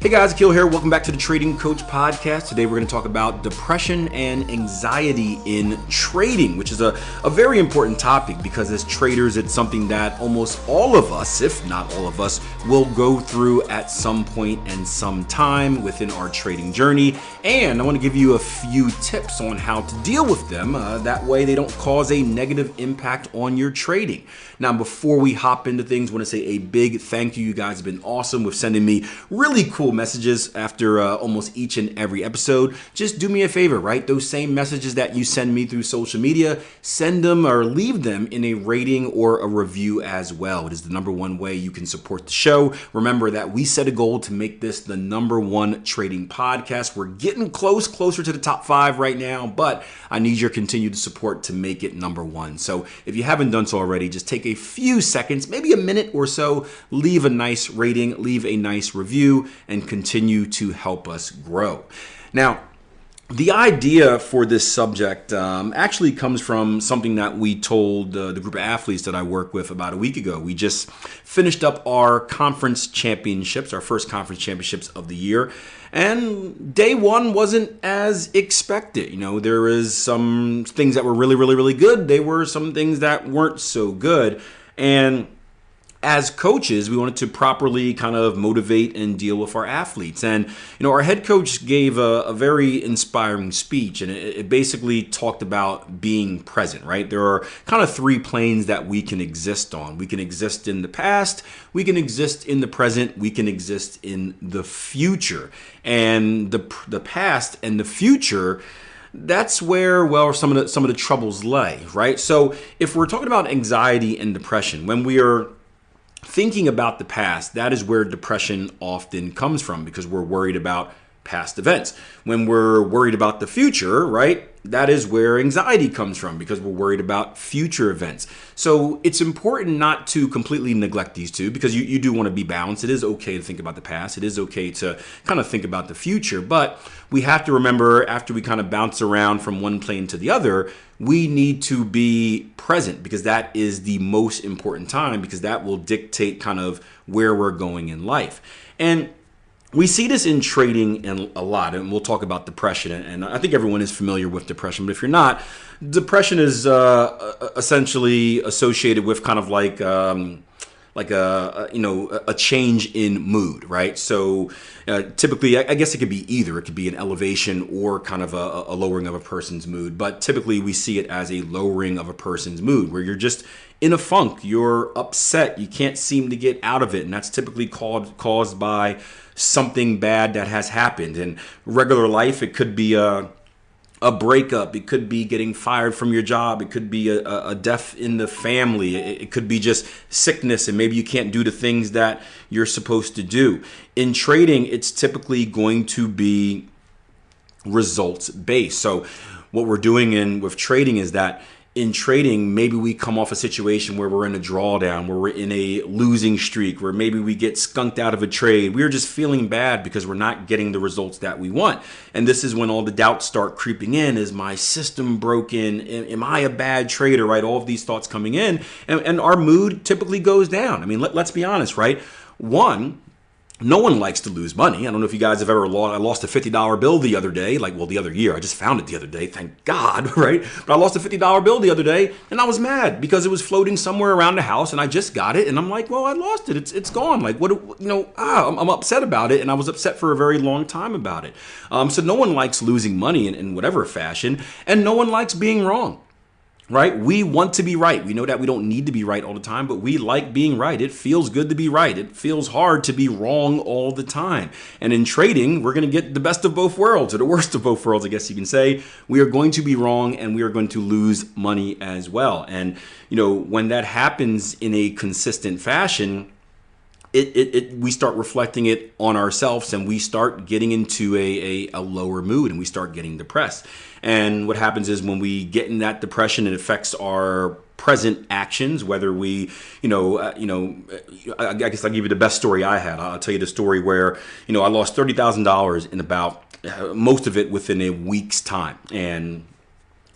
Hey guys, Akil here. Welcome back to the Trading Coach Podcast. Today we're going to talk about depression and anxiety in trading, which is a very important topic because as traders, it's something that almost all of us, if not all of us, will go through at some point and some time within our trading journey. And I want to give you a few tips on how to deal with them. That way they don't cause a negative impact on your trading. Now, before we hop into things, I want to say a big thank you. You guys have been awesome with sending me really cool messages after almost each and every episode. Just do me a favor, right? Those same messages that you send me through social media, send them or leave them in a rating or a review as well. It is the number one way you can support the show. Remember that we set a goal to make this the number one trading podcast. We're getting closer to the top 5 right now, but I need your continued support to make it number one. So if you haven't done so already, just take a few seconds, maybe a minute or so, leave a nice rating, leave a nice review, and continue to help us grow. Now, the idea for this subject actually comes from something that we told the group of athletes that I work with about a week ago. We just finished up our conference championships, our first conference championships of the year. And day one wasn't as expected. You know, there was some things that were really good. There were some things that weren't so good. And as coaches, we wanted to properly kind of motivate and deal with our athletes. And, you know, our head coach gave a very inspiring speech, and it basically talked about being present, right? There are kind of 3 planes that we can exist on. We can exist in the past, we can exist in the present, we can exist in the future. And the past and the future, that's where, well, some of the troubles lay, right? So if we're talking about anxiety and depression, when we are thinking about the past, that is where depression often comes from because we're worried about past events. When we're worried about the future, right, that is where anxiety comes from because we're worried about future events. So it's important not to completely neglect these two because you do want to be balanced. It is okay to think about the past. It is okay to kind of think about the future. But we have to remember after we kind of bounce around from one plane to the other, we need to be present because that is the most important time because that will dictate kind of where we're going in life. And we see this in trading a lot, and we'll talk about depression, and I think everyone is familiar with depression, but if you're not, depression is essentially associated with kind of like a change in mood, right? So typically, I guess it could be either. It could be an elevation or kind of a lowering of a person's mood, but typically we see it as a lowering of a person's mood where you're just in a funk, you're upset, you can't seem to get out of it, and that's typically caused by something bad that has happened. In regular life, it could be a breakup, it could be getting fired from your job, it could be a death in the family, it could be just sickness and maybe you can't do the things that you're supposed to do. In trading, it's typically going to be results based. So what we're doing with trading is that in trading, maybe we come off a situation where we're in a drawdown, where we're in a losing streak, where maybe we get skunked out of a trade. We're just feeling bad because we're not getting the results that we want. And this is when all the doubts start creeping in. Is my system broken? Am I a bad trader, right? All of these thoughts coming in. And our mood typically goes down. I mean, let's be honest, right? No one likes to lose money. I don't know if you guys have ever lost. I lost a $50 bill the other day, the other year. I just found it the other day, thank God, right? But I lost a $50 bill the other day, and I was mad because it was floating somewhere around the house, and I just got it, and I'm like, well, I lost it. It's gone. Like, I'm upset about it, and I was upset for a very long time about it. So no one likes losing money in whatever fashion, and no one likes being wrong. Right? We want to be right. We know that we don't need to be right all the time, but we like being right. It feels good to be right. It feels hard to be wrong all the time. And in trading, we're going to get the best of both worlds, or the worst of both worlds, I guess you can say. We are going to be wrong and we are going to lose money as well. And, when that happens in a consistent fashion, we start reflecting it on ourselves and we start getting into a lower mood and we start getting depressed. And what happens is when we get in that depression, it affects our present actions, whether we, I guess I'll give you the best story I had. I'll tell you the story where, I lost $30,000 in about most of it within a week's time. And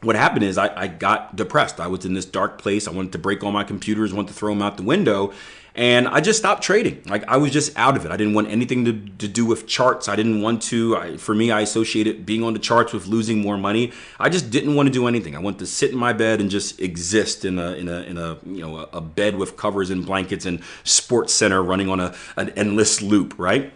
what happened is I got depressed. I was in this dark place. I wanted to break all my computers, wanted to throw them out the window. And I just stopped trading. Like, I was just out of it. I didn't want anything to do with charts. I didn't want to, for me, I associated being on the charts with losing more money. I just didn't want to do anything. I wanted to sit in my bed and just exist in a bed with covers and blankets and Sports Center running on an endless loop, right?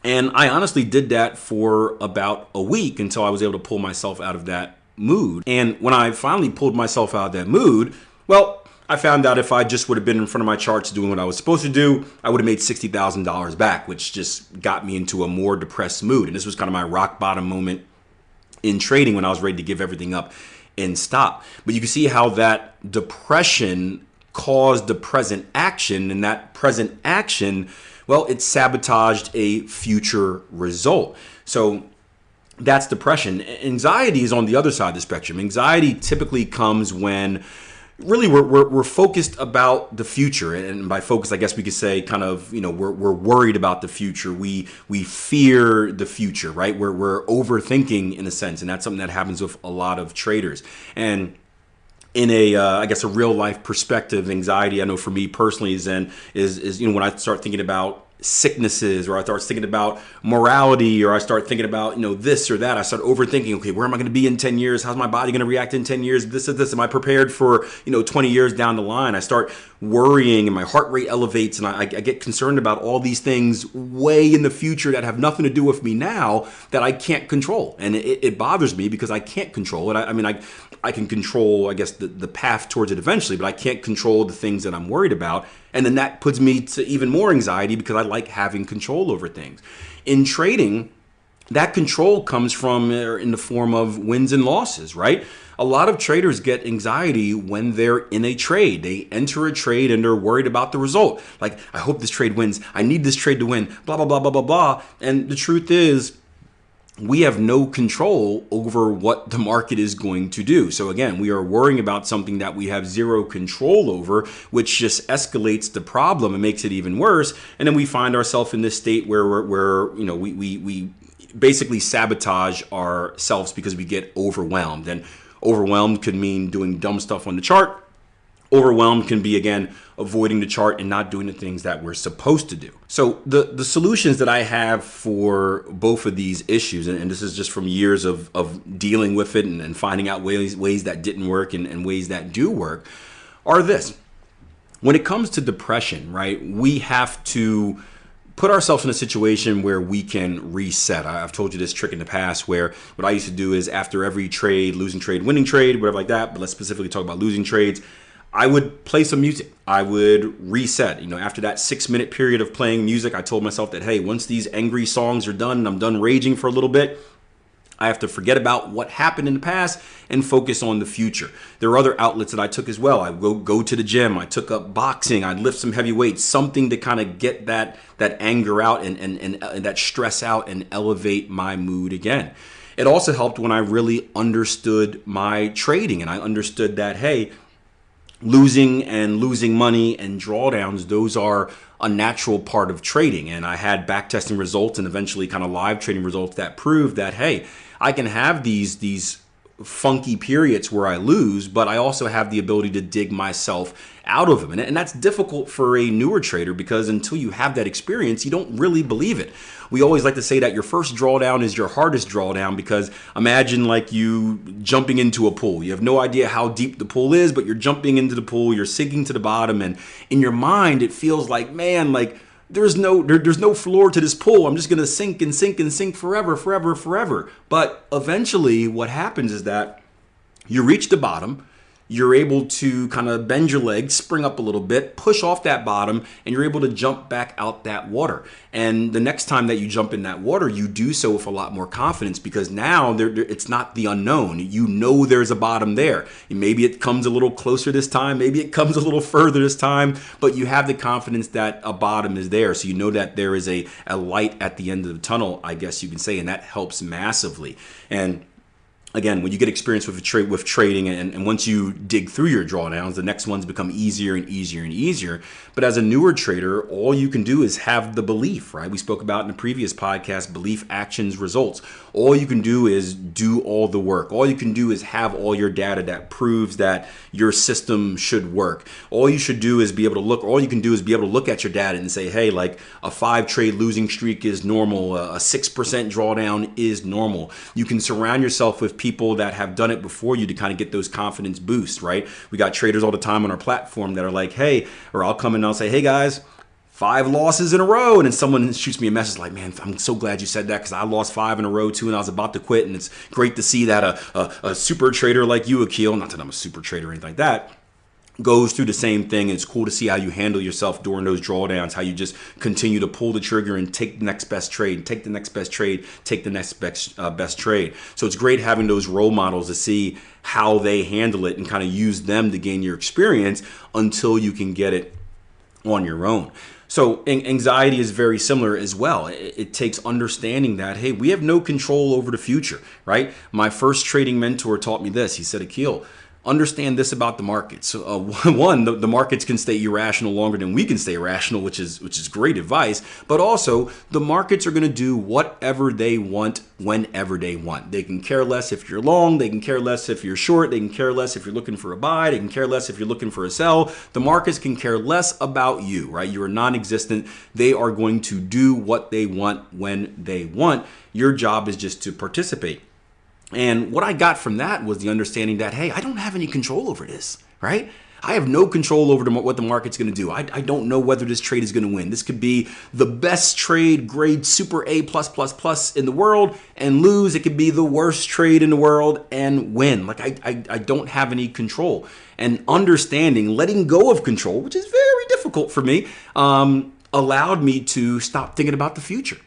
And I honestly did that for about a week until I was able to pull myself out of that mood. And when I finally pulled myself out of that mood, well, I found out if I just would have been in front of my charts doing what I was supposed to do, I would have made $60,000 back, which just got me into a more depressed mood. And this was kind of my rock bottom moment in trading when I was ready to give everything up and stop. But you can see how that depression caused the present action, and that present action, well, it sabotaged a future result. So that's depression. Anxiety is on the other side of the spectrum. Anxiety typically comes when really we're focused about the future, and by focus, I guess we could say kind of, we're worried about the future. We fear the future, right? We're overthinking in a sense, and that's something that happens with a lot of traders. And in I guess a real life perspective, anxiety, I know for me personally is when I start thinking about sicknesses, or I start thinking about morality, or I start thinking about, this or that. I start overthinking, okay, where am I going to be in 10 years? How's my body going to react in 10 years? This is this. Am I prepared for, 20 years down the line? I start worrying and my heart rate elevates, and I get concerned about all these things way in the future that have nothing to do with me now that I can't control. And it bothers me because I can't control it. I can control, I guess, the path towards it eventually, but I can't control the things that I'm worried about. And then that puts me to even more anxiety because I like having control over things. In trading, that control comes from in the form of wins and losses, right? A lot of traders get anxiety when they're in a trade. They enter a trade and they're worried about the result. Like, I hope this trade wins. I need this trade to win, blah, blah, blah, blah, blah, blah. And the truth is, we have no control over what the market is going to do. So again, we are worrying about something that we have zero control over, which just escalates the problem and makes it even worse. And then we find ourselves in this state where we basically sabotage ourselves because we get overwhelmed. And overwhelmed could mean doing dumb stuff on the chart. Overwhelmed can be, again, avoiding the chart and not doing the things that we're supposed to do. So the solutions that I have for both of these issues, and this is just from years of dealing with it and finding out ways that didn't work and ways that do work, are this. When it comes to depression, right, we have to put ourselves in a situation where we can reset. I've told you this trick in the past where what I used to do is after every trade, losing trade, winning trade, whatever like that, but let's specifically talk about losing trades, I would play some music. I would reset. After that 6-minute period of playing music, I told myself that, hey, once these angry songs are done and I'm done raging for a little bit, I have to forget about what happened in the past and focus on the future. There are other outlets that I took as well. I go to the gym. I took up boxing. I'd lift some heavy weights, something to kind of get that anger out and that stress out and elevate my mood again. It also helped when I really understood my trading and I understood that, hey, losing money and drawdowns, those are a natural part of trading. And I had backtesting results and eventually kind of live trading results that proved that, hey, I can have these funky periods where I lose, but I also have the ability to dig myself out of them. And that's difficult for a newer trader because until you have that experience, you don't really believe it. We always like to say that your first drawdown is your hardest drawdown because imagine like you jumping into a pool. You have no idea how deep the pool is, but you're jumping into the pool, you're sinking to the bottom, and in your mind it feels like, man, like there's no floor to this pool. I'm just gonna sink and sink and sink forever, forever, forever. But eventually what happens is that you reach the bottom, you're able to kind of bend your legs, spring up a little bit, push off that bottom, and you're able to jump back out that water. And the next time that you jump in that water, you do so with a lot more confidence because now it's not the unknown. You know there's a bottom there. And maybe it comes a little closer this time, maybe it comes a little further this time, but you have the confidence that a bottom is there. So you know that there is a light at the end of the tunnel, I guess you can say, and that helps massively. And again, when you get experience with trading, and once you dig through your drawdowns, the next ones become easier and easier and easier. But as a newer trader, all you can do is have the belief, right? We spoke about in the previous podcast, belief, actions, results. All you can do is do all the work. All you can do is have all your data that proves that your system should work. All you should do is be able to look, all you can do is be able to look at your data and say, hey, like a 5 trade losing streak is normal. A 6% drawdown is normal. You can surround yourself with people that have done it before you to kind of get those confidence boosts, right? We got traders all the time on our platform that are like, hey, or I'll come in and I'll say, hey guys, 5 losses in a row. And then someone shoots me a message like, man, I'm so glad you said that because I lost 5 in a row too and I was about to quit. And it's great to see that a super trader like you, Akil, not that I'm a super trader or anything like that, goes through the same thing. And it's cool to see how you handle yourself during those drawdowns, how you just continue to pull the trigger and take the next best trade, take the next best trade, take the next best trade. So it's great having those role models to see how they handle it and kind of use them to gain your experience until you can get it on your own. So anxiety is very similar as well. It takes understanding that, hey, we have no control over the future, right? My first trading mentor taught me this. He said, Akil, understand this about the markets. One, the markets can stay irrational longer than we can stay rational, which is great advice. But also, the markets are going to do whatever they want whenever they want. They can care less if you're long. They can care less if you're short. They can care less if you're looking for a buy. They can care less if you're looking for a sell. The markets can care less about you, right? You are non-existent. They are going to do what they want when they want. Your job is just to participate. And what I got from that was the understanding that, hey, I don't have any control over this, right? I have no control over what the market's going to do. I don't know whether this trade is going to win. This could be the best trade, grade super A+++ in the world and lose. It could be the worst trade in the world and win. Like I don't have any control. And understanding, letting go of control, which is very difficult for me, allowed me to stop thinking about the future.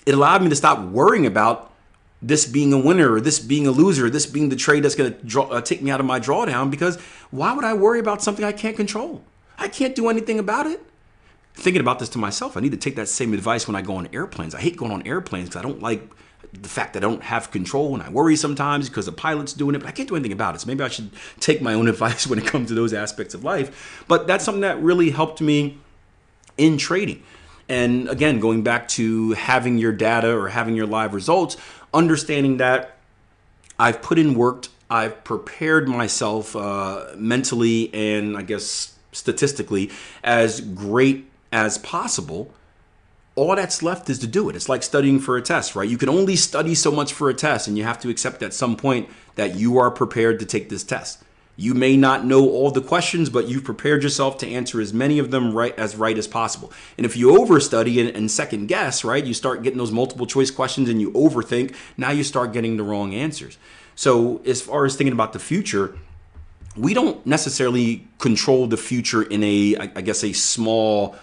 It allowed me to stop worrying about this being a winner or this being a loser, this being the trade that's going to take me out of my drawdown, because why would I worry about something I can't control? I can't do anything about it. Thinking about this to myself, I need to take that same advice when I go on airplanes. I hate going on airplanes because I don't like the fact that I don't have control, and I worry sometimes because the pilot's doing it, but I can't do anything about it. So maybe I should take my own advice when it comes to those aspects of life. But that's something that really helped me in trading. And again, going back to having your data or having your live results, understanding that I've put in work, I've prepared myself mentally and I guess statistically as great as possible. All that's left is to do it. It's like studying for a test, right? You can only study so much for a test, and you have to accept at some point that you are prepared to take this test. You may not know all the questions, but you've prepared yourself to answer as many of them right as possible. And if you overstudy and second guess, right, you start getting those multiple choice questions and you overthink, now you start getting the wrong answers. So as far as thinking about the future, we don't necessarily control the future in a small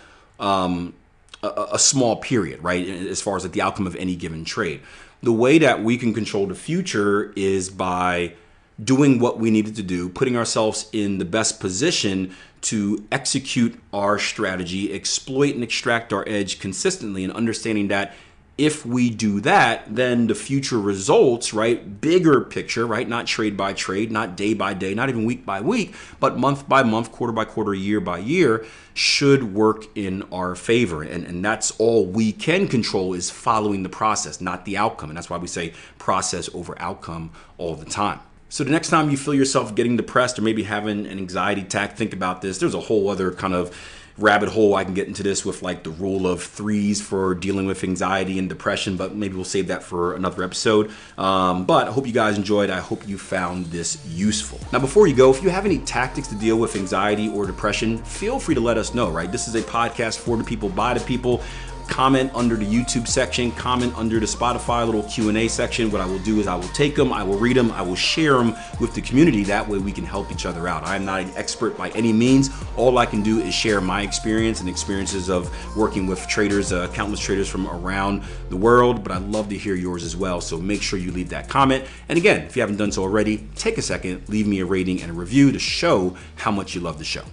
period, right? As far as like the outcome of any given trade. The way that we can control the future is by doing what we needed to do, putting ourselves in the best position to execute our strategy, exploit and extract our edge consistently, and understanding that if we do that, then the future results, right, bigger picture, right, not trade by trade, not day by day, not even week by week, but month by month, quarter by quarter, year by year, should work in our favor. And that's all we can control, is following the process, not the outcome. And that's why we say process over outcome all the time. So the next time you feel yourself getting depressed or maybe having an anxiety attack, think about this. There's a whole other kind of rabbit hole. I can get into this with like the rule of threes for dealing with anxiety and depression, but maybe we'll save that for another episode. But I hope you guys enjoyed. I hope you found this useful. Now, before you go, if you have any tactics to deal with anxiety or depression, feel free to let us know, right? This is a podcast for the people, by the people. Comment under the YouTube section, comment under the Spotify little Q&A section. What I will do is I will take them, I will read them, I will share them with the community. That way we can help each other out. I am not an expert by any means. All I can do is share my experience and experiences of working with traders, countless traders from around the world, but I'd love to hear yours as well. So make sure you leave that comment. And again, if you haven't done so already, take a second, leave me a rating and a review to show how much you love the show.